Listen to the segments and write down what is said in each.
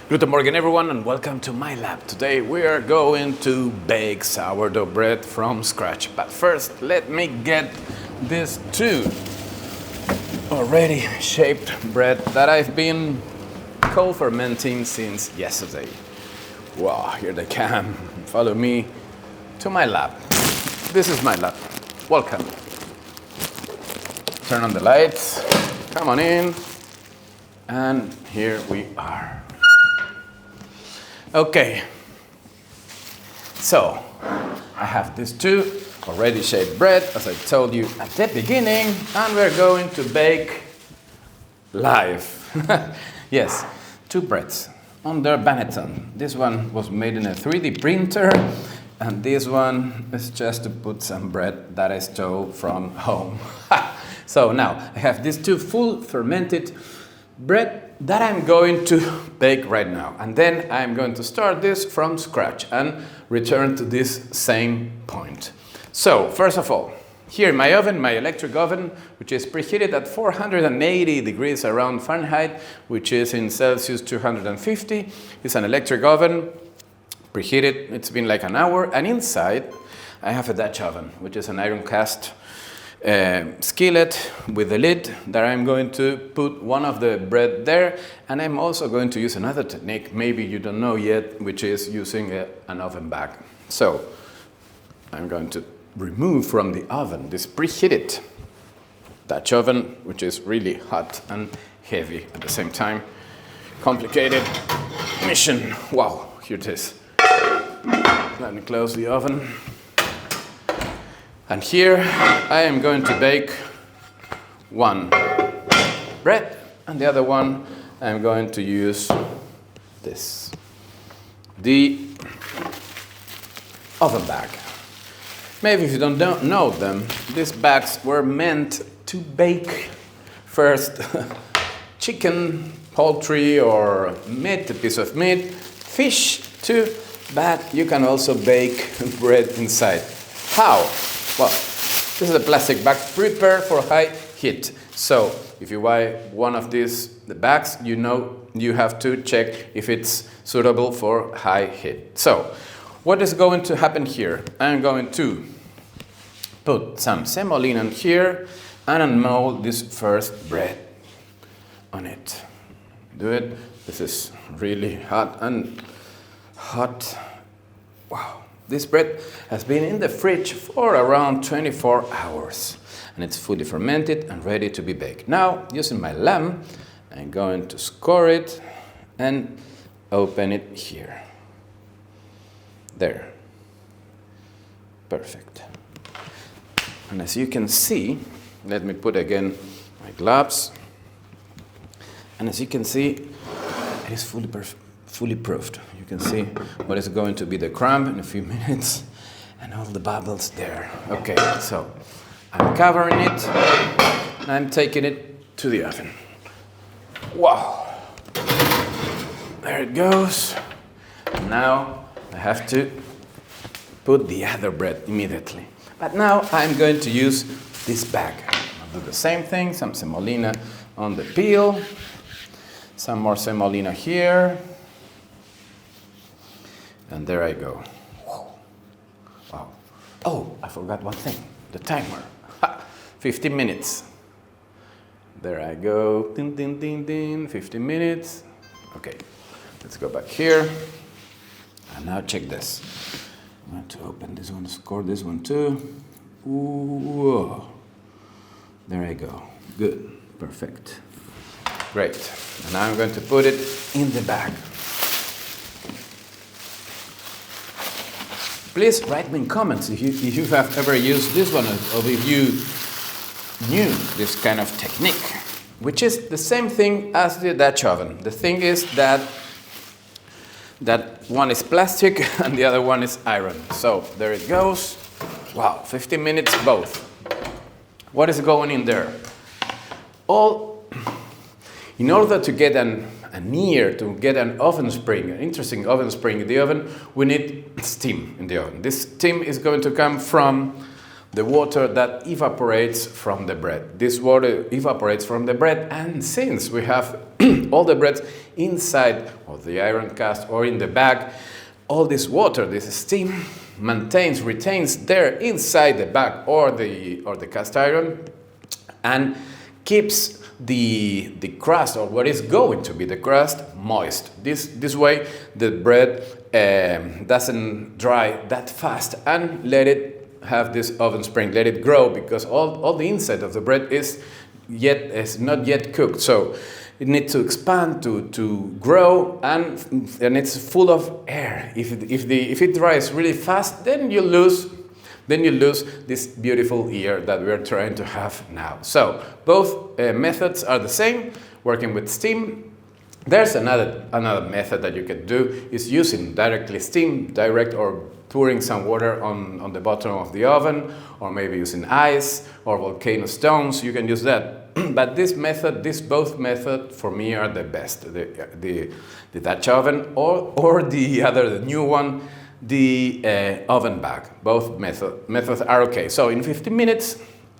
Guten Morgen everyone and welcome to my lab. Today we are going to bake sourdough bread from scratch. But first let me get these two already shaped bread that I've been cold fermenting since yesterday. Wow, here they come. Follow me to my lab. This is my lab. Welcome. Turn on the lights. Come on in. And here we are. Okay, so I have these two already shaped bread, as I told you at the beginning, and we're going to bake live. Yes, two breads on their Banneton. This one was made in a 3D printer, and this one is just to put some bread that I stole from home. So now I have these two full fermented bread that I'm going to bake right now, and then I'm going to start this from scratch and return to this same point. So first of all, here in my oven, my electric oven, which is preheated at 480 degrees around Fahrenheit, which is in Celsius 250, it's an electric oven, preheated. It's been like an hour, and inside I have a Dutch oven, which is an iron cast skillet with a lid that I'm going to put one of the bread there, and I'm also going to use another technique maybe you don't know yet, which is using an oven bag. So I'm going to remove from the oven this preheated Dutch oven, which is really hot and heavy at the same time. Complicated mission. Wow, here it is. Let me close the oven. And here I am going to bake one bread, and the other one I'm going to use this, the oven bag. Maybe if you don't know them, these bags were meant to bake first chicken, poultry, or meat, a piece of meat, fish too, but you can also bake bread inside. How? Well, this is a plastic bag prepared for high heat. So if you buy one of these bags, you know you have to check if it's suitable for high heat. So what is going to happen here? I'm going to put some semolina here and unmold this first bread on it. Do it. This is really hot and hot. Wow. This bread has been in the fridge for around 24 hours, and it's fully fermented and ready to be baked. Now, using my lamb, I'm going to score it and open it here. There. Perfect. And as you can see, let me put again my gloves. And as you can see, it is fully proofed. You can see what is going to be the crumb in a few minutes and all the bubbles there. Okay, so I'm covering it and I'm taking it to the oven. Wow, there it goes. Now I have to put the other bread immediately. But now I'm going to use this bag. I'll do the same thing, some semolina on the peel, some more semolina here. And there I go. Wow. Oh, I forgot one thing. The timer. 15 minutes. There I go. Ding, ding, ding, ding. 15 minutes. Okay. Let's go back here. And now check this. I'm going to open this one, score this one too. Ooh. There I go. Good. Perfect. Great. And now I'm going to put it in the bag. Please write me in comments if you have ever used this one, or if you knew this kind of technique, which is the same thing as the Dutch oven. The thing is that one is plastic and the other one is iron. So there it goes. Wow, 15 minutes both. What is going in there? In order to get to get an oven spring, an interesting oven spring in the oven, we need steam in the oven. This steam is going to come from the water that evaporates from the bread. This water evaporates from the bread, and since we have all the breads inside of the iron cast or in the bag, all this water, this steam, retains there inside the bag or the cast iron, and keeps the crust, or what is going to be the crust, moist. This way the bread doesn't dry that fast, and let it have this oven spring, let it grow, because all the inside of the bread is not yet cooked. So it needs to expand, to grow, and it's full of air. If it dries really fast, then you lose this beautiful ear that we're trying to have now. So both methods are the same, working with steam. There's another method that you can do, is using directly steam, or pouring some water on the bottom of the oven, or maybe using ice or volcano stones. You can use that. But both methods for me are the best. The Dutch oven or the new one, the oven bag. Both methods are okay. So in 15 minutes,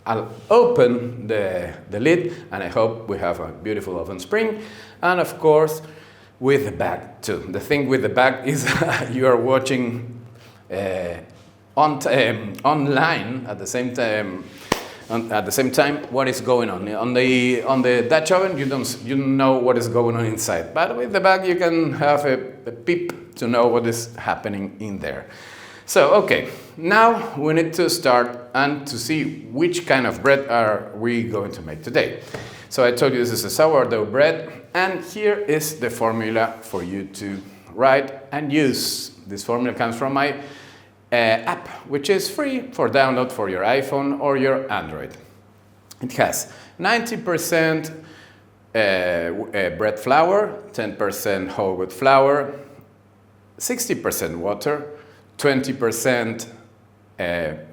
I'll open the lid, and I hope we have a beautiful oven spring. And of course, with the bag too. The thing with the bag is you are watching online at the same time. At the same time, what is going on on the Dutch oven? You don't know what is going on inside, but with the bag you can have a peep to know what is happening in there. So okay, now we need to start and to see which kind of bread are we going to make today. So I told you this is a sourdough bread, and here is the formula for you to write and use. This formula comes from my app, which is free for download for your iPhone or your Android. It has 90% bread flour, 10% whole wheat flour, 60% water, 20%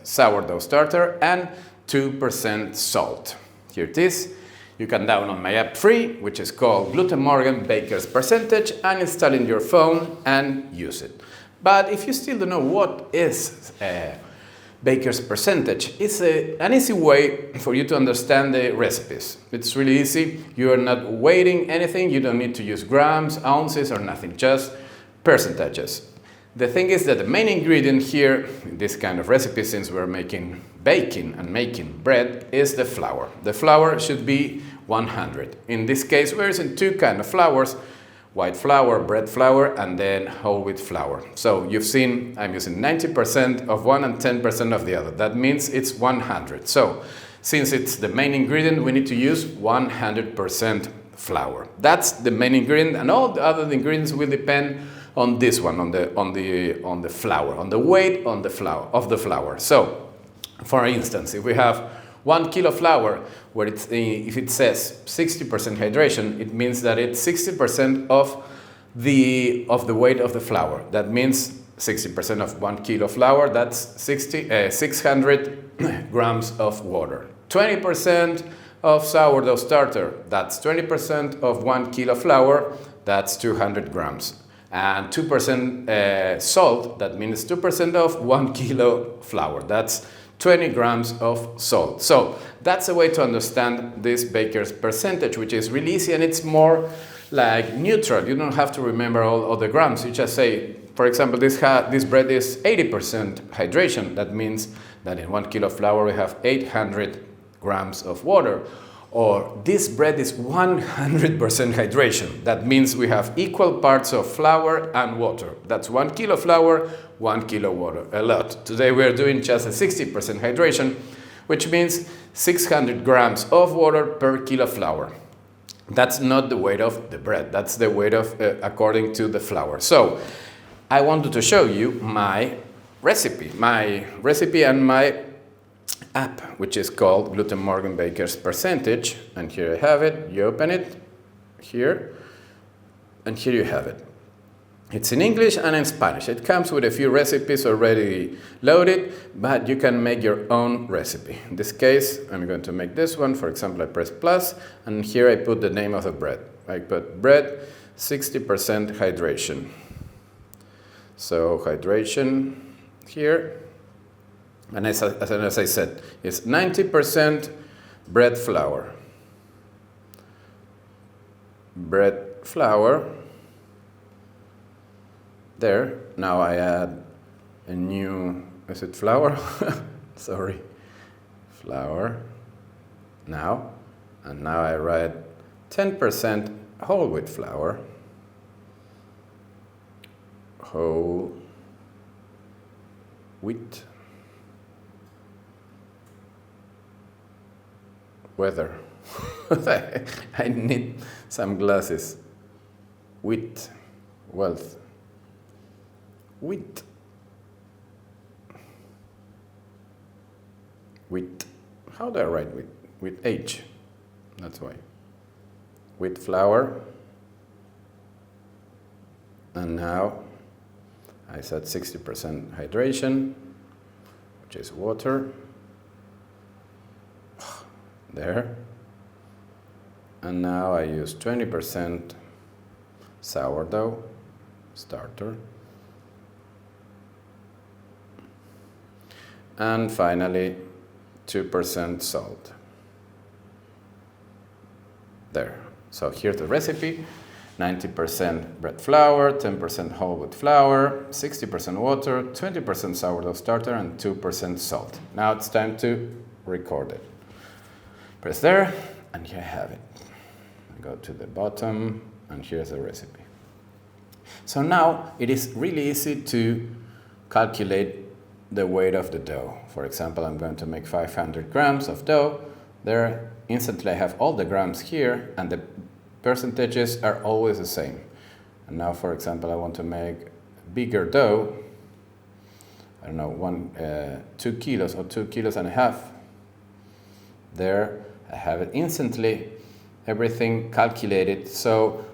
sourdough starter, and 2% salt. Here it is. You can download my app free, which is called Guten Morgen Baker's Percentage, and install it in your phone and use it. But if you still don't know what is Baker's Percentage, it's an easy way for you to understand the recipes. It's really easy. You are not weighing anything. You don't need to use grams, ounces, or nothing, just percentages. The thing is that the main ingredient here in this kind of recipe, since we're making making bread, is the flour. The flour should be 100. In this case, we're using two kinds of flours: white flour, bread flour, and then whole wheat flour. So you've seen I'm using 90% of one and 10% of the other. That means it's 100. So since it's the main ingredient, we need to use 100% flour. That's the main ingredient, and all the other ingredients will depend on this one, on the flour, on the weight of the flour. So, for instance, if we have 1 kilo flour, where if it says 60% hydration, it means that it's 60% of the weight of the flour. That means 60% of 1 kilo flour, that's 600 grams of water. 20% of sourdough starter, that's 20% of 1 kilo flour, that's 200 grams. And 2% salt, that means 2% of 1 kilo flour. That's 20 grams of salt. So that's a way to understand this Baker's Percentage, which is really easy, and it's more like neutral. You don't have to remember all the grams. You just say, for example, this bread is 80% hydration. That means that in 1 kilo flour we have 800 grams of water. Or this bread is 100% hydration. That means we have equal parts of flour and water. That's 1 kilo flour, 1 kilo water, a lot. Today we are doing just a 60% hydration, which means 600 grams of water per kilo flour. That's not the weight of the bread. That's the weight of according to the flour. So I wanted to show you my recipe and my app, which is called Guten Morgen Baker's Percentage, and here I have it. You open it here, and here you have it. It's in English and in Spanish. It comes with a few recipes already loaded, but you can make your own recipe. In this case, I'm going to make this one. For example, I press plus, and here I put the name of the bread. I put bread 60% hydration. So hydration here. And as I said, it's 90% bread flour. Bread flour. There. Now I add a new, is it flour? Sorry. Flour. Now. And now I write 10% whole wheat flour. Whole wheat. Weather. I need some glasses. Wheat. Wealth. Wheat. Wheat. How do I write wheat? With H. That's why. Wheat flour. And now I set 60% hydration, which is water. There. And now I use 20% sourdough starter. And finally, 2% salt. There. So here's the recipe. 90% bread flour, 10% whole wheat flour, 60% water, 20% sourdough starter, and 2% salt. Now it's time to record it. Press there, and here I have it. Go to the bottom, and here's the recipe. So now it is really easy to calculate the weight of the dough. For example, I'm going to make 500 grams of dough. There, instantly I have all the grams here, and the percentages are always the same. And now, for example, I want to make bigger dough. I don't know, 2 kilos or 2 kilos and a half. There, I have it instantly, everything calculated. So,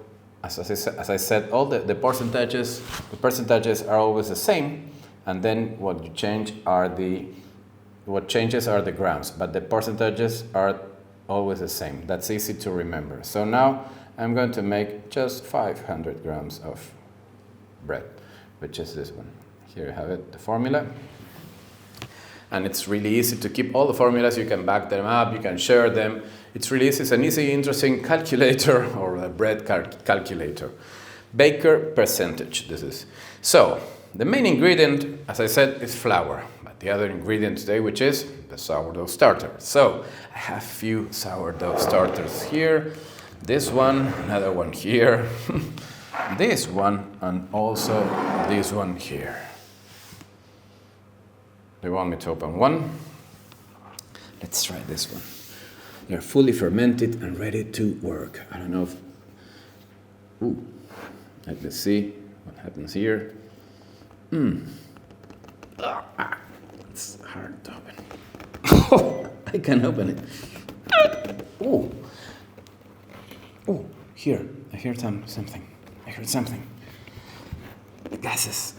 as I said, all the percentages are always the same. And then what changes are the grams, but the percentages are always the same. That's easy to remember. So now I'm going to make just 500 grams of bread, which is this one. Here you have it, the formula. And it's really easy to keep all the formulas. You can back them up, you can share them. It's really easy. It's an easy, interesting calculator, or a bread calculator. Baker percentage, this is. So, the main ingredient, as I said, is flour. But the other ingredient today, which is the sourdough starter. So, I have a few sourdough starters here. This one, another one here. This one, and also this one here. Do you want me to open one? Let's try this one. They're fully fermented and ready to work. I don't know if... Ooh. Let's see what happens here. It's hard to open. Oh, I can open it. Oh. Oh, here. I heard something. I heard something. The gases.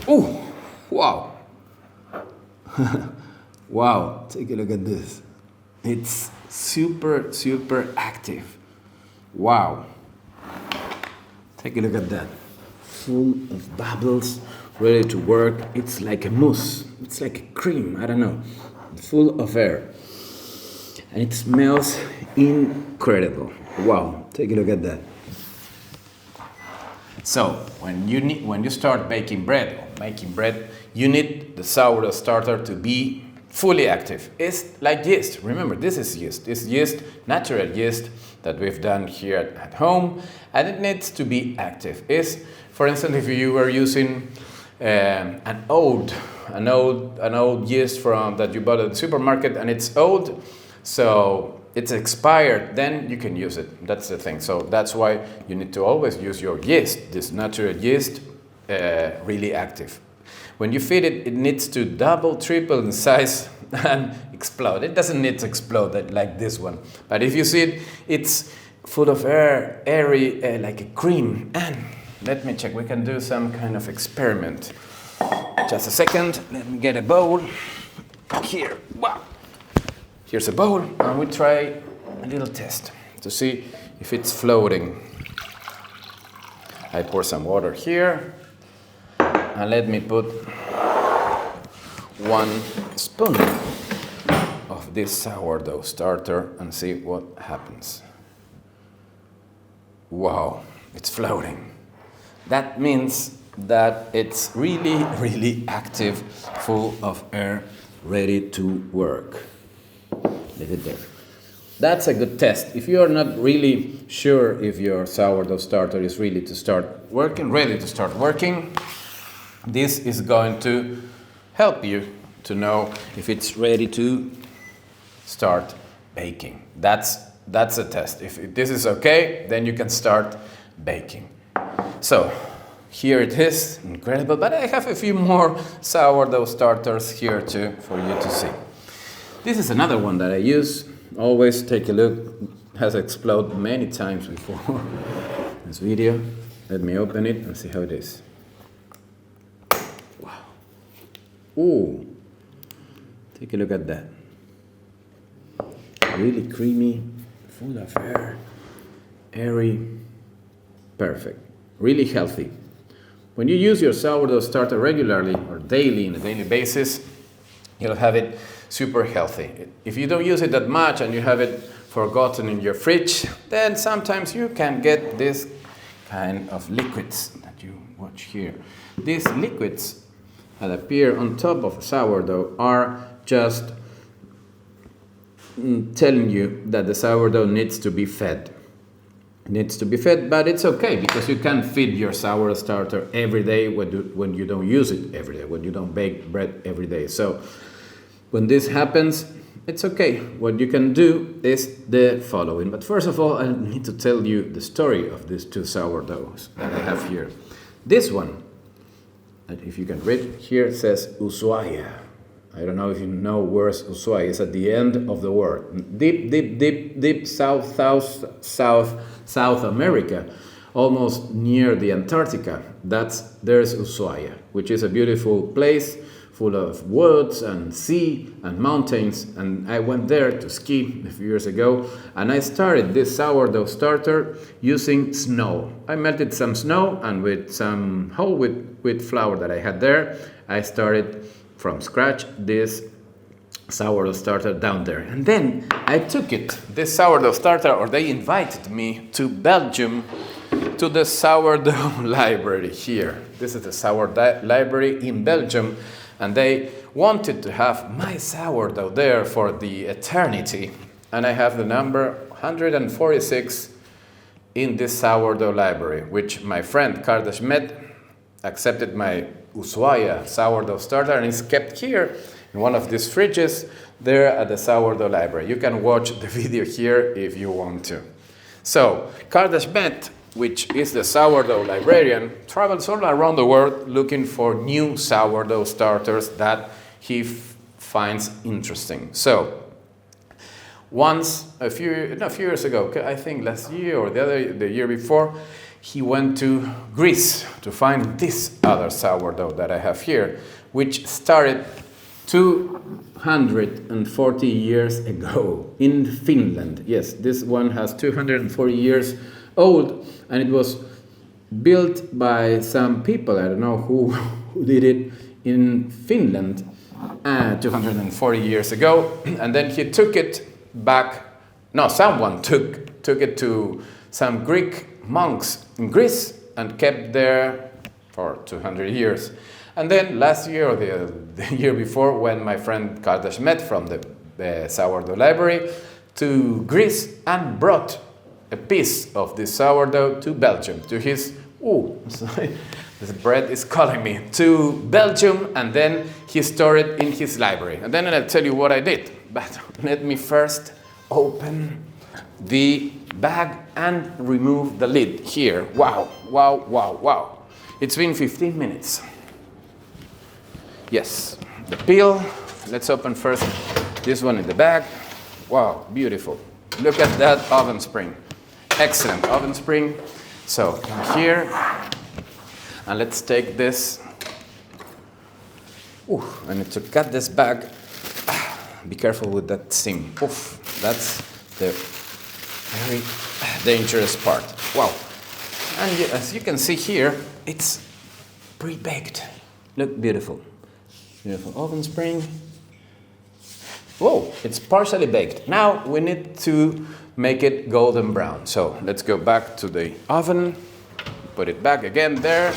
Oh, wow. Wow, take a look at this. It's super, super active. Wow. Take a look at that. Full of bubbles, ready to work. It's like a mousse. It's like a cream, I don't know. Full of air. And it smells incredible. Wow, take a look at that. So, when you start baking bread or making bread, you need the sourdough starter to be fully active. It's like yeast. Remember, this is yeast. It's yeast, natural yeast that we've done here at home, and it needs to be active. For instance, if you were using an old yeast from that you bought at the supermarket and it's old, so it's expired, then you can use it. That's the thing. So that's why you need to always use your yeast, this natural yeast, really active. When you feed it, it needs to double, triple in size and explode. It doesn't need to explode like this one. But if you see it, it's full of air, airy, like a cream. And let me check, we can do some kind of experiment. Just a second, let me get a bowl. Here, wow. Here's a bowl, and we try a little test to see if it's floating. I pour some water here, and let me put 1 spoon of this sourdough starter and see what happens. Wow, it's floating. That means that it's really, really active, full of air, ready to work. Leave it there. That's a good test. If you're not really sure if your sourdough starter is ready to start working, this is going to help you to know if it's ready to start baking. That's a test. If this is okay, then you can start baking. So here it is, incredible, but I have a few more sourdough starters here too for you to see. This is another one that I use. Always take a look. It has exploded many times before this video. Let me open it and see how it is. Wow. Ooh. Take a look at that. Really creamy, full of air, airy, perfect. Really healthy. When you use your sourdough starter regularly or daily, on a daily basis, you'll have it super healthy. If you don't use it that much and you have it forgotten in your fridge, then sometimes you can get this kind of liquids that you watch here. These liquids that appear on top of sourdough are just telling you that the sourdough needs to be fed. It needs to be fed, but it's okay because you can feed your sourdough starter every day when you don't use it every day, when you don't bake bread every day. So when this happens, it's okay. What you can do is the following. But first of all, I need to tell you the story of these two sourdoughs that I have here. This one, if you can read here, it says Ushuaia. I don't know if you know where Ushuaia is at the end of the word. Deep South America, almost near the Antarctica. There's Ushuaia, which is a beautiful place full of woods and sea and mountains. And I went there to ski a few years ago, and I started this sourdough starter using snow. I melted some snow, and with some whole wheat flour that I had there, I started from scratch this sourdough starter down there. And then I took this sourdough starter, or they invited me to Belgium, to the sourdough library here. This is the sourdough library in Belgium, and they wanted to have my sourdough there for the eternity. And I have the number 146 in this sourdough library, which my friend Karl Schmidt accepted my Ushuaia sourdough starter, and it's kept here in one of these fridges there at the sourdough library. You can watch the video here if you want to. So Karl Schmidt, which is the sourdough librarian, travels all around the world looking for new sourdough starters that he finds interesting. So once, a few years ago, I think last year or the year before, he went to Greece to find this other sourdough that I have here, which started 240 years ago in Finland. Yes, this one has 240 years old, and it was built by some people, I don't know who did it, in Finland 240 years ago. And then he took it back, someone took it to some Greek monks in Greece and kept there for 200 years. And then last year or the year before, when my friend Karl Schmidt from the sourdough library to Greece and brought a piece of this sourdough to Belgium, to his, this bread is calling me, to Belgium, and then he stored it in his library. And then I'll tell you what I did. But let me first open the bag and remove the lid here. Wow. It's been 15 minutes. Yes, the peel. Let's open first this one in the bag. Wow, beautiful. Look at that oven spring. Excellent oven spring. So here, and let's take this. I need to cut this bag. Be careful with that seam. That's the very dangerous part. Wow. And as you can see here, it's pre-baked. Look beautiful. Beautiful oven spring. Whoa, it's partially baked. Now we need to make it golden brown. So let's go back to the oven, put it back again there,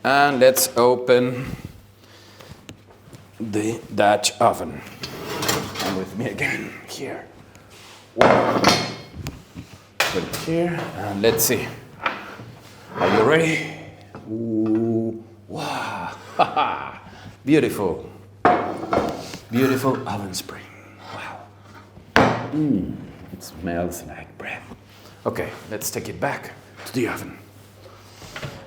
and let's open the Dutch oven. And with me again here. Whoa. Put it here, and let's see. Are you ready? Ooh, wow, beautiful, beautiful oven spring. Wow, it smells like bread. Okay, let's take it back to the oven.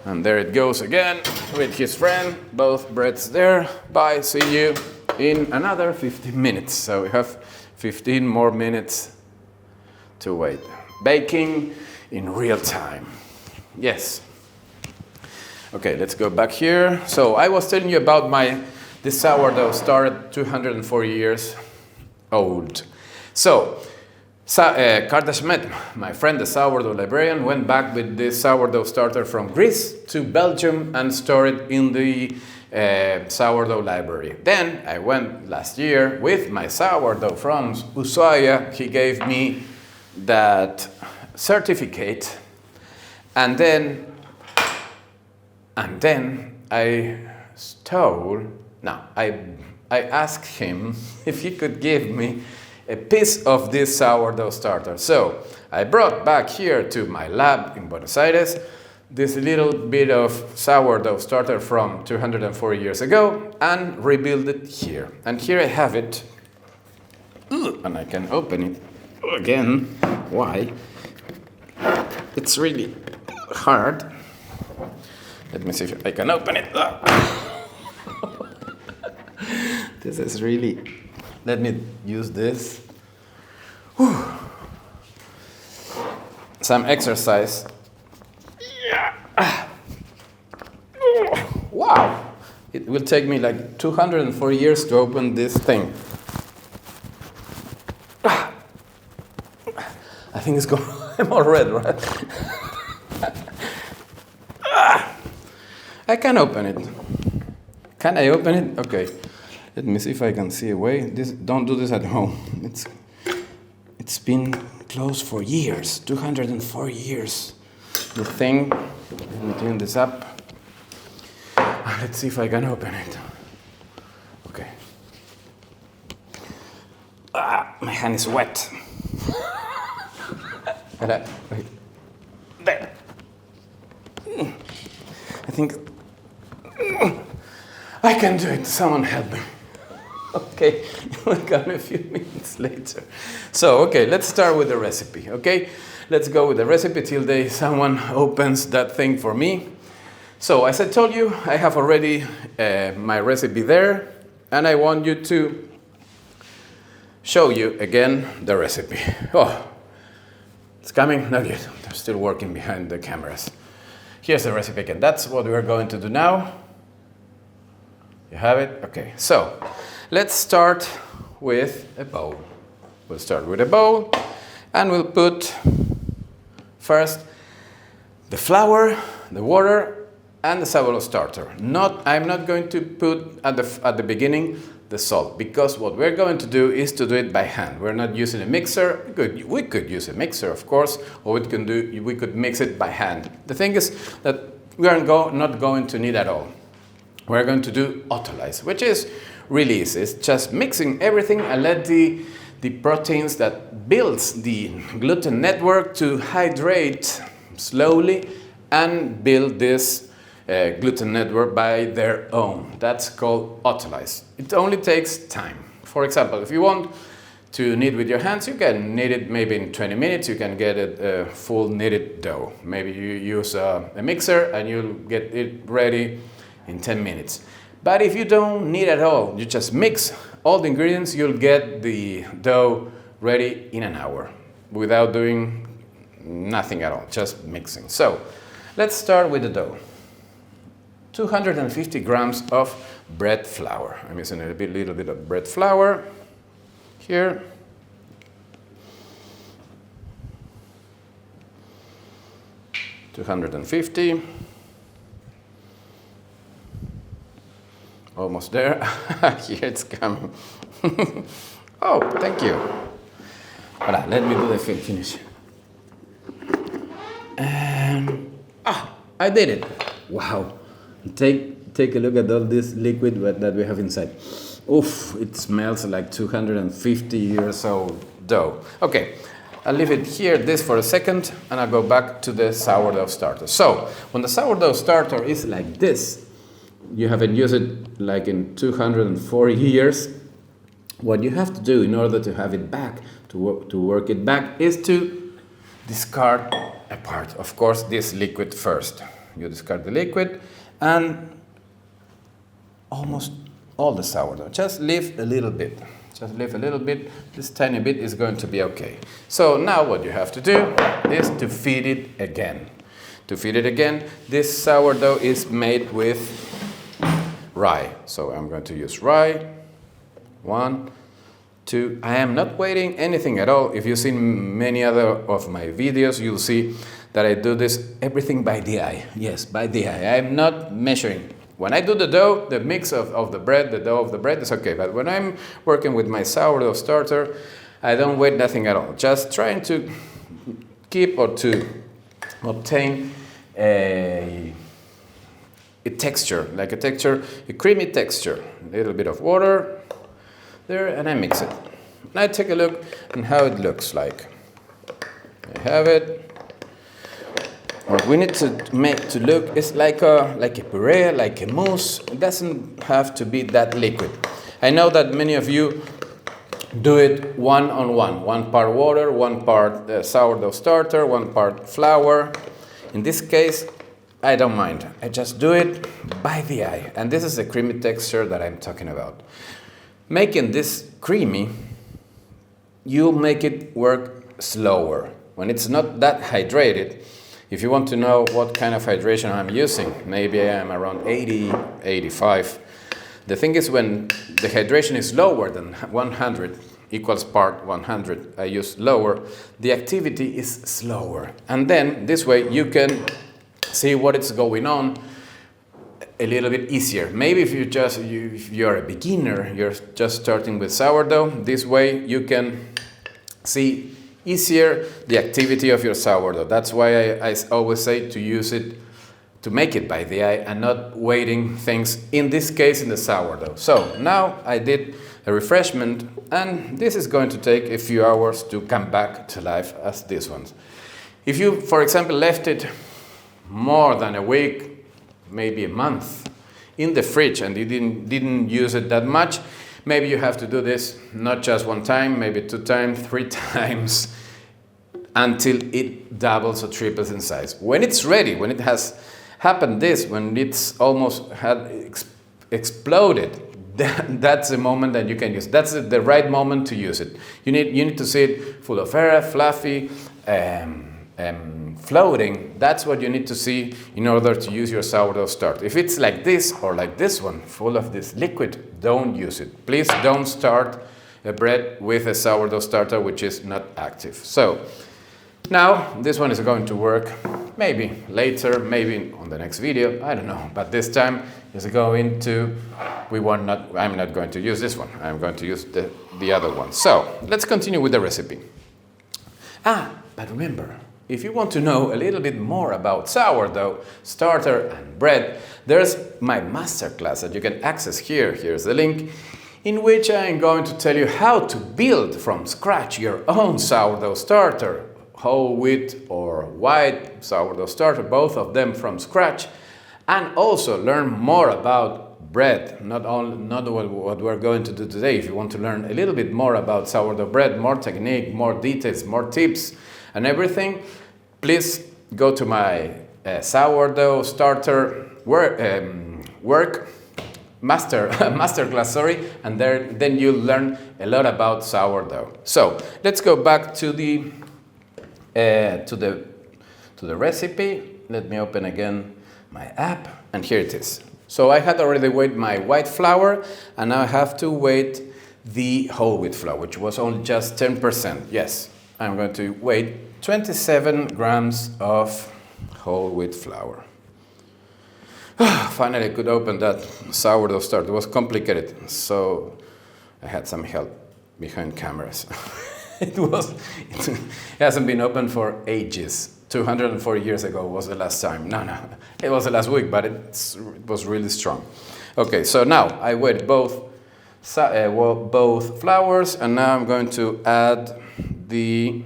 And there it goes again with his friend. Both breads there. Bye, see you in another 15 minutes. So we have 15 more minutes to wait. Baking in real time. Yes. Okay, let's go back here. So I was telling you about this sourdough started 240 years old. So Kardashemet, my friend, the sourdough librarian, went back with this sourdough starter from Greece to Belgium and stored it in the sourdough library. Then I went last year with my sourdough from Ushuaia. He gave me that certificate, and then I asked him if he could give me a piece of this sourdough starter. So I brought back here to my lab in Buenos Aires this little bit of sourdough starter from 240 years ago and rebuild it here. And here I have it. And I can open it again. Why? It's really hard. Let me see if I can open it. This is really... Let me use this. Whew. Some exercise. Yeah. Wow. It will take me like 204 years to open this thing. I think it's going... I'm all red, right? I can open it. Can I open it? Okay. Let me see if I can see a way. Don't do this at home. It's been closed for years, 204 years. The thing, let me clean this up. Let's see if I can open it. Okay. My hand is wet. Wait. There. I think I can do it. Someone help me. Okay, we'll come a few minutes later. So, okay, let's start with the recipe, okay? Let's go with the recipe till someone opens that thing for me. So, as I told you, I have already my recipe there, and I want you to show you again the recipe. Oh, it's coming? Not yet. They're still working behind the cameras. Here's the recipe again. That's what we're going to do now. You have it? Okay, so let's start with a bowl. We'll start with a bowl, and we'll put first the flour, the water, and the sourdough starter. I'm not going to put at the beginning the salt, because what we're going to do is to do it by hand. We're not using a mixer. We could use a mixer, of course, or we could mix it by hand. The thing is that we are not going to need at all. We're going to do autolyze, which is really easy. It's just mixing everything and let the proteins that builds the gluten network to hydrate slowly and build this gluten network by their own. That's called autolyze. It only takes time. For example, if you want to knead with your hands, you can knead it maybe in 20 minutes. You can get a full kneaded dough. Maybe you use a mixer and you'll get it ready in 10 minutes. But if you don't knead at all, you just mix all the ingredients, you'll get the dough ready in an hour without doing nothing at all, just mixing. So let's start with the dough. 250 grams of bread flour. I'm using a little bit of bread flour here. $250. Almost there. Here it's coming. Oh, thank you. Voilà, let me do the finish. And I did it. Wow. Take a look at all this liquid that we have inside. Oof, it smells like 250 years old dough. Okay, I'll leave it here, this for a second, and I'll go back to the sourdough starter. So, when the sourdough starter is like this, you haven't used it like in 240 years, what you have to do in order to have it back, to work it back, is to discard a part. Of course, this liquid first. You discard the liquid, and almost all the sourdough. Just leave a little bit. Just leave a little bit. This tiny bit is going to be okay. So now what you have to do is to feed it again. To feed it again, this sourdough is made with rye. So I'm going to use rye. 1, 2. I am not weighting anything at all. If you've seen many other of my videos, you'll see that I do this everything by the eye. Yes, by the eye. I'm not measuring. When I do the dough, the mix of the bread, the dough of the bread is okay. But when I'm working with my sourdough starter, I don't weigh nothing at all. Just trying to keep or to obtain a texture, like a creamy texture. A little bit of water there, and I mix it. And I take a look at how it looks like. I have it. What we need to make to look is like a puree, like a mousse. It doesn't have to be that liquid. I know that many of you do it one-on-one. 1 part water, 1 part sourdough starter, 1 part flour. In this case, I don't mind. I just do it by the eye. And this is the creamy texture that I'm talking about. Making this creamy, you make it work slower. When it's not that hydrated, if you want to know what kind of hydration I'm using, maybe I am around 80, 85. The thing is, when the hydration is lower than 100, equals part 100, I use lower, the activity is slower. And then this way you can see what is going on a little bit easier. Maybe if you're a beginner, you're just starting with sourdough, this way you can see easier the activity of your sourdough. That's why I always say to use it, to make it by the eye and not waiting things, in this case in the sourdough. So now I did a refreshment, and this is going to take a few hours to come back to life as this one. If you, for example, left it more than a week, maybe a month, in the fridge and you didn't use it that much, maybe you have to do this not just 1 time, maybe 2 times, 3 times, until it doubles or triples in size. When it's ready, when it has happened this, when it's almost had exploded, that's the moment that you can use. That's the right moment to use it. You need to see it full of air, fluffy, floating. That's what you need to see in order to use your sourdough starter. If it's like this or like this one, full of this liquid, don't use it. Please don't start a bread with a sourdough starter which is not active. So now this one is going to work. Maybe later, maybe on the next video, I don't know. But this time is going to, I'm not going to use this one. I'm going to use the other one. So let's continue with the recipe. But remember, if you want to know a little bit more about sourdough, starter and bread, there's my masterclass that you can access here. Here's the link, in which I'm going to tell you how to build from scratch your own sourdough starter, whole wheat or white sourdough starter, both of them from scratch, and also learn more about bread, not what we're going to do today. If you want to learn a little bit more about sourdough bread, more technique, more details, more tips and everything, please go to my sourdough starter masterclass, and then you'll learn a lot about sourdough. So let's go back to the recipe. Let me open again my app, and here it is. So I had already weighed my white flour, and now I have to weight the whole wheat flour, which was only just 10%. Yes, I'm going to weigh 27 grams of whole wheat flour. Finally, I could open that sourdough starter. It was complicated, so I had some help behind cameras. it hasn't been opened for ages. 204 years ago was the last time. No, it was the last week, but it was really strong. Okay, so now I wet both flours, and now I'm going to add the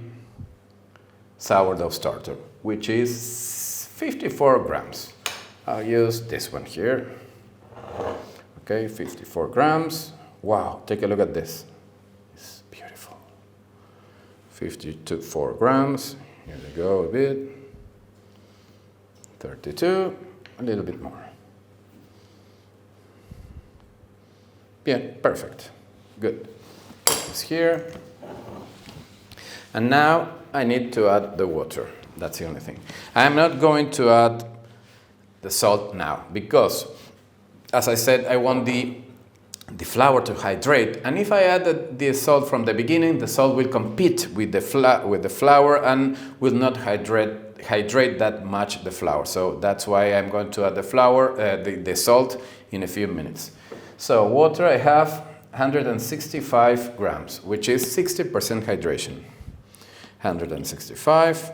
sourdough starter, which is 54 grams. I'll use this one here. Okay, 54 grams. Wow, take a look at this. It's beautiful. 54 grams. Here we go a bit. 32, a little bit more. Yeah, perfect. Good. Put this here. And now I need to add the water. That's the only thing. I'm not going to add the salt now because, as I said, I want the flour to hydrate. And if I add the salt from the beginning, the salt will compete with the flour and will not hydrate that much the flour. So that's why I'm going to add the salt in a few minutes. So water, I have 165 grams, which is 60% hydration. 165.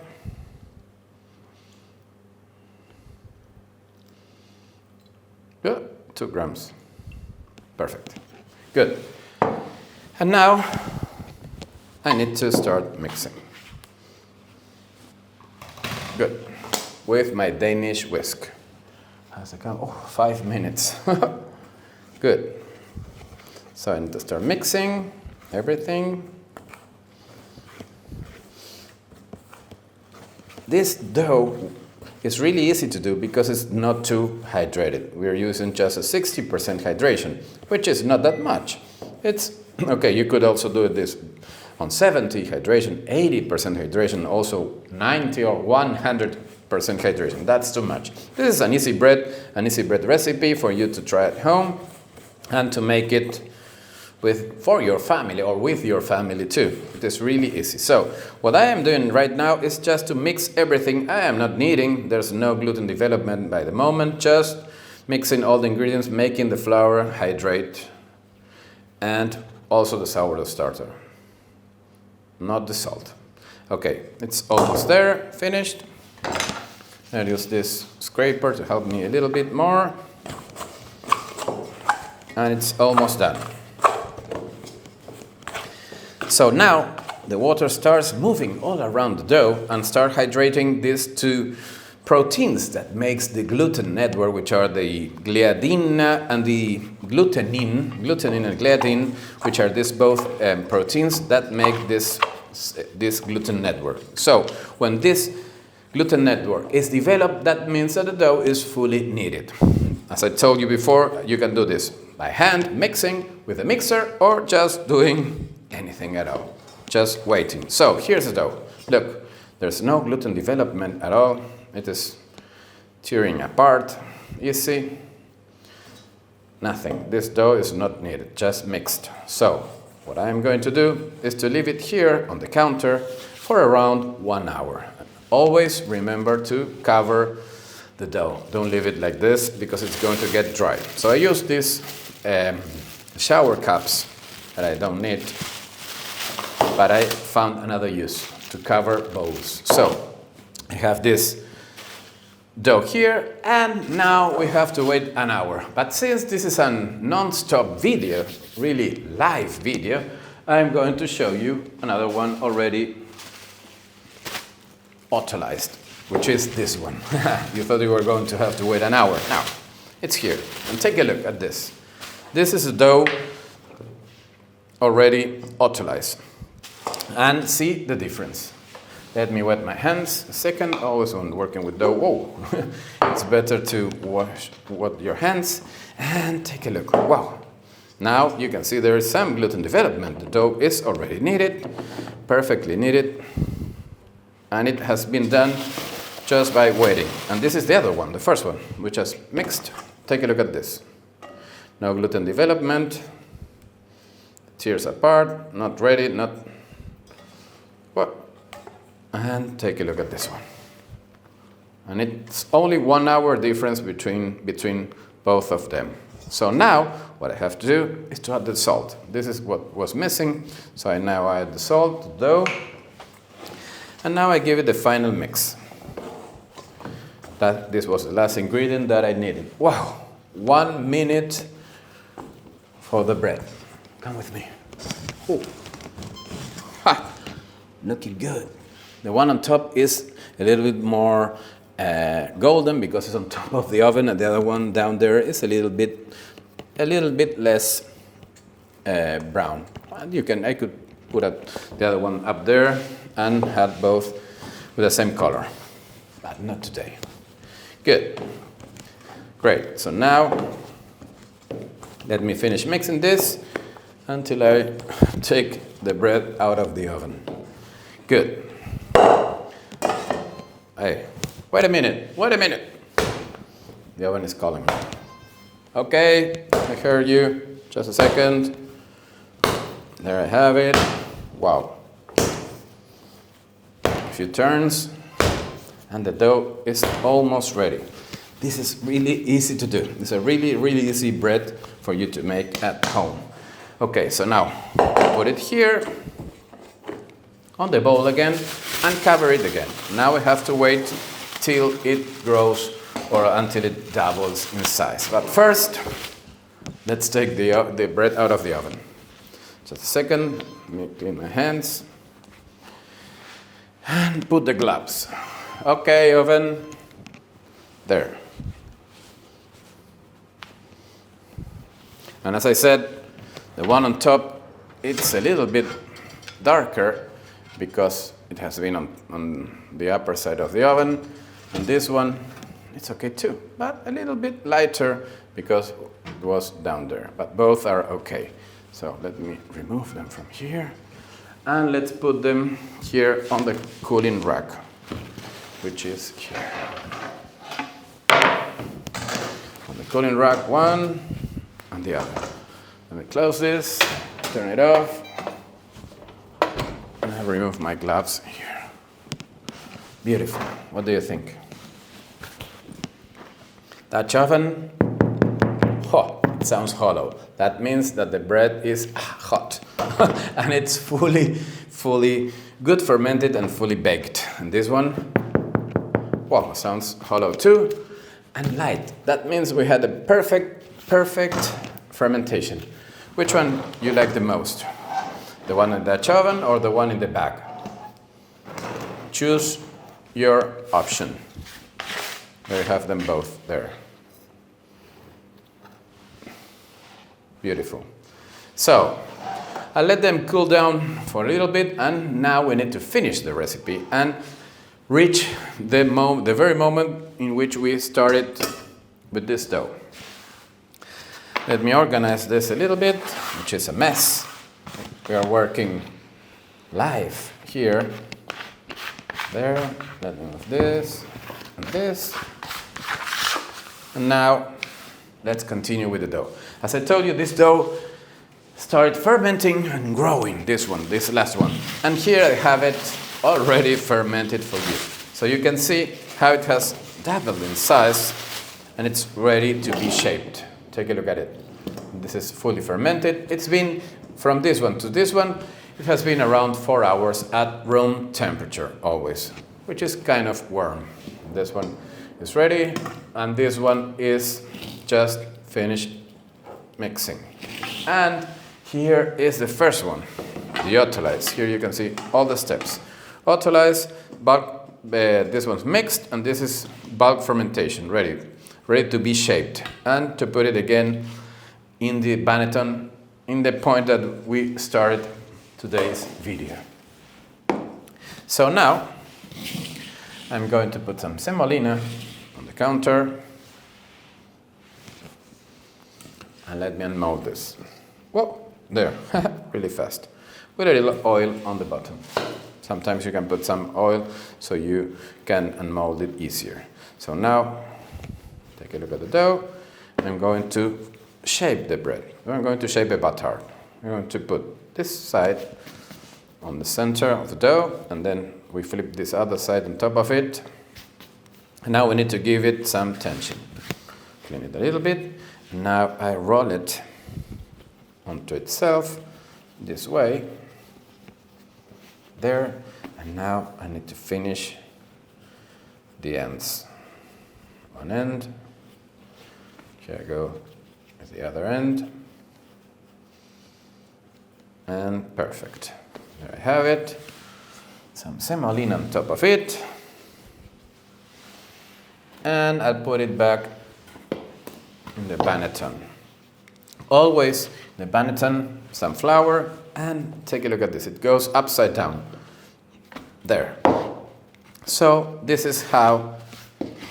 Yeah, 2 grams. Perfect. Good. And now I need to start mixing. Good. With my Danish whisk. How's it come? Oh, 5 minutes. Good. So I need to start mixing everything. This dough is really easy to do because it's not too hydrated. We're using just a 60% hydration, which is not that much. It's okay, you could also do this on 70 hydration, 80% hydration, also 90 or 100% hydration. That's too much. This is an easy bread recipe for you to try at home and to make it for your family or with your family too. It is really easy. So what I am doing right now is just to mix everything. I am not kneading. There's no gluten development by the moment. Just mixing all the ingredients, making the flour hydrate, and also the sourdough starter, not the salt. Okay, it's almost there, finished. I'll use this scraper to help me a little bit more. And it's almost done. So now the water starts moving all around the dough and start hydrating these two proteins that makes the gluten network, which are the gliadin and the glutenin and gliadin, which are these both proteins that make this gluten network. So when this gluten network is developed, that means that the dough is fully kneaded. As I told you before, you can do this by hand, mixing with a mixer, or just doing anything at all, just waiting. So here's the dough. Look, there's no gluten development at all. It is tearing apart. You see? Nothing. This dough is not needed, just mixed. So what I'm going to do is to leave it here on the counter for around 1 hour. Always remember to cover the dough. Don't leave it like this because it's going to get dry. So I use these shower cups that I don't need, but I found another use to cover bowls. So I have this dough here, and now we have to wait an hour. But since this is a non-stop video, really live video, I'm going to show you another one already autolyzed, which is this one. You thought you were going to have to wait an hour. Now, it's here. And take a look at this. This is a dough already autolyzed. And see the difference. Let me wet my hands a second. Always when working with dough, whoa, it's better to wash your hands and take a look. Wow. Now you can see there is some gluten development. The dough is already kneaded, perfectly kneaded, and it has been done just by waiting. And this is the other one, the first one, which is mixed. Take a look at this. No gluten development, tears apart, not ready, not what? And take a look at this one. And it's only 1 hour difference between both of them. So now, what I have to do is to add the salt. This is what was missing. So I now add the salt, the dough, and now I give it the final mix. This was the last ingredient that I needed. Wow, 1 minute for the bread. Come with me. Oh. Ha! Looking good. The one on top is a little bit more golden because it's on top of the oven, and the other one down there is a little bit less brown. And I could put the other one up there and have both with the same color, but not today. Good. Great. So now let me finish mixing this until I take the bread out of the oven. Good. Hey, wait a minute. The oven is calling me. Okay, I heard you. Just a second. There I have it. Wow. A few turns, and the dough is almost ready. This is really easy to do. It's a really, really easy bread for you to make at home. Okay, so now put it here on the bowl again and cover it again. Now we have to wait till it grows or until it doubles in size. But first, let's take the bread out of the oven. Just a second, let me clean my hands and put the gloves. Okay, oven, there. And as I said, the one on top, it's a little bit darker because it has been on the upper side of the oven. And this one, it's okay too, but a little bit lighter because it was down there. But both are okay. So let me remove them from here. And let's put them here on the cooling rack, which is here. On the cooling rack, one and the other. Let me close this, turn it off, and I remove my gloves here. Beautiful. What do you think? Dutch oven. Oh, it sounds hollow. That means that the bread is hot and it's fully good fermented and fully baked. And this one, wow, sounds hollow too and light. That means we had a perfect fermentation. Which one you like the most? The one in the Dutch oven or the one in the bag? Choose your option. There you have them both there. Beautiful. So, I'll let them cool down for a little bit, and now we need to finish the recipe and reach the very moment in which we started with this dough. Let me organize this a little bit, which is a mess. We are working live here. There, let me move this and this. And now, let's continue with the dough. As I told you, this dough started fermenting and growing, this last one. And here I have it already fermented for you. So you can see how it has doubled in size and it's ready to be shaped. Take a look at it. This is fully fermented. It's been, from this one to this one, it has been around 4 hours at room temperature always, which is kind of warm. This one is ready, and this one is just finished mixing. And here is the first one, the autolyze. Here you can see all the steps. Autolyze, bulk, this one's mixed, and this is bulk fermentation, ready to be shaped. And to put it again in the banneton, in the point that we started today's video. So now, I'm going to put some semolina on the counter. And let me unmold this. Whoa, there, really fast. With a little oil on the bottom. Sometimes you can put some oil so you can unmold it easier. So now, take a look at the dough. I'm going to shape the bread. We're going to shape a batter. We're going to put this side on the center of the dough, and then we flip this other side on top of it. And now we need to give it some tension. Clean it a little bit. Now I roll it onto itself this way. There. And now I need to finish the ends. One end. Here I go with the other end. And perfect. There I have it. Some semolina on top of it. And I'll put it back in the banneton. Always the banneton, some flour, and take a look at this. It goes upside down. There. So this is how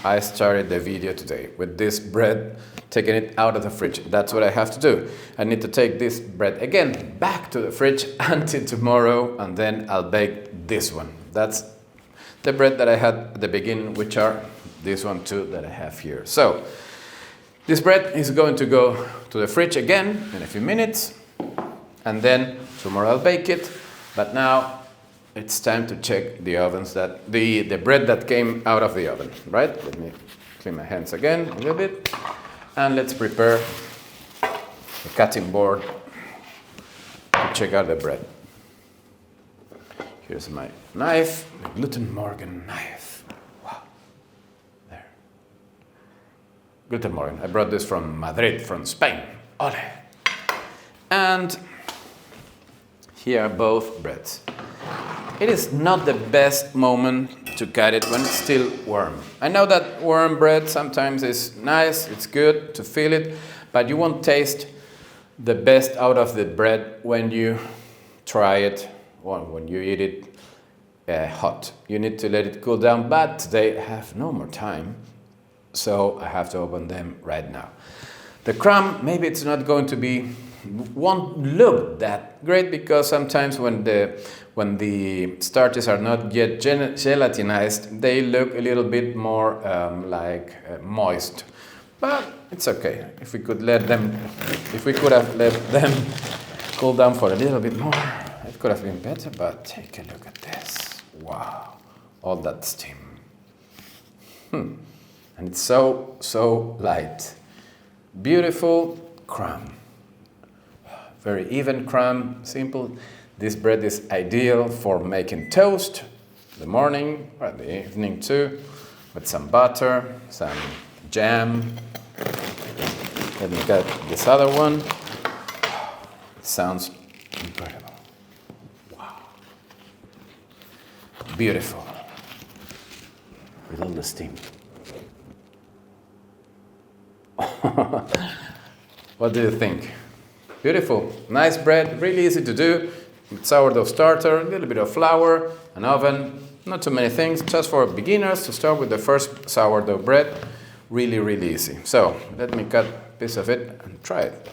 I started the video today, with this bread, taking it out of the fridge. That's what I have to do. I need to take this bread again back to the fridge until tomorrow, and then I'll bake this one. That's the bread that I had at the beginning, which are this one too that I have here. So this bread is going to go to the fridge again in a few minutes, and then tomorrow I'll bake it. But now it's time to check the ovens, that the bread that came out of the oven, right? Let me clean my hands again a little bit. And let's prepare the cutting board to check out the bread. Here's my knife, the Guten Morgen knife. Wow, there. Guten Morgen, I brought this from Madrid, from Spain. Ole. And here are both breads. It is not the best moment to cut it when it's still warm. I know that warm bread sometimes is nice, it's good to feel it, but you won't taste the best out of the bread when you try it or when you eat it hot. You need to let it cool down, but today I have no more time, so I have to open them right now. The crumb, maybe it's not going to be, won't look that great, because sometimes when the starches are not yet gelatinized, they look a little bit more moist. But it's okay. If we could have let them cool down for a little bit more, it could have been better. But take a look at this. Wow, all that steam. And it's so light. Beautiful crumb. Very even crumb, simple. This bread is ideal for making toast in the morning or in the evening too, with some butter, some jam. Let me get this other one. It sounds incredible. Wow. Beautiful. With all the steam. What do you think? Beautiful, nice bread, really easy to do. Sourdough starter, a little bit of flour, an oven, not too many things, just for beginners to start with the first sourdough bread. Really, really easy. So let me cut a piece of it and try it.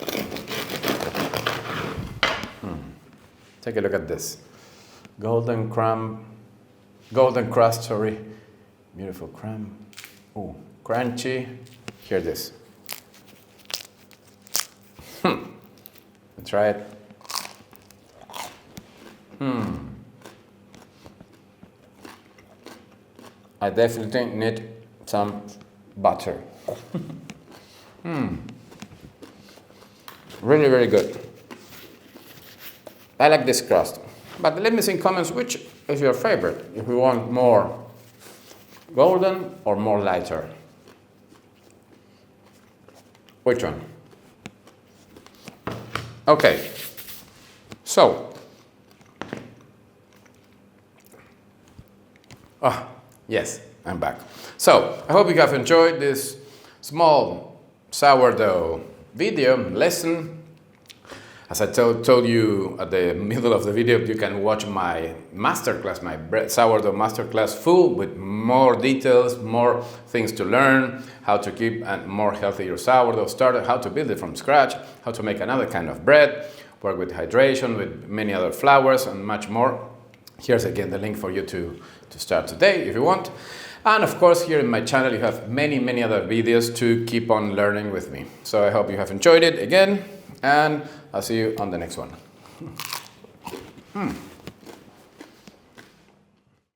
Take a look at this. Golden crust, beautiful crumb. Oh, crunchy. Hear this. Try it. I definitely need some butter. Really, really good. I like this crust. But let me see in comments which is your favorite. If you want more golden or more lighter. Which one? Okay, so, yes, I'm back. So, I hope you have enjoyed this small sourdough video lesson. As I told you at the middle of the video, you can watch my masterclass, my sourdough masterclass full with more details, more things to learn, how to keep a more healthier sourdough starter, how to build it from scratch, how to make another kind of bread, work with hydration, with many other flours and much more. Here's again the link for you to start today if you want. And of course, here in my channel, you have many, many other videos to keep on learning with me. So I hope you have enjoyed it again, and I'll see you on the next one.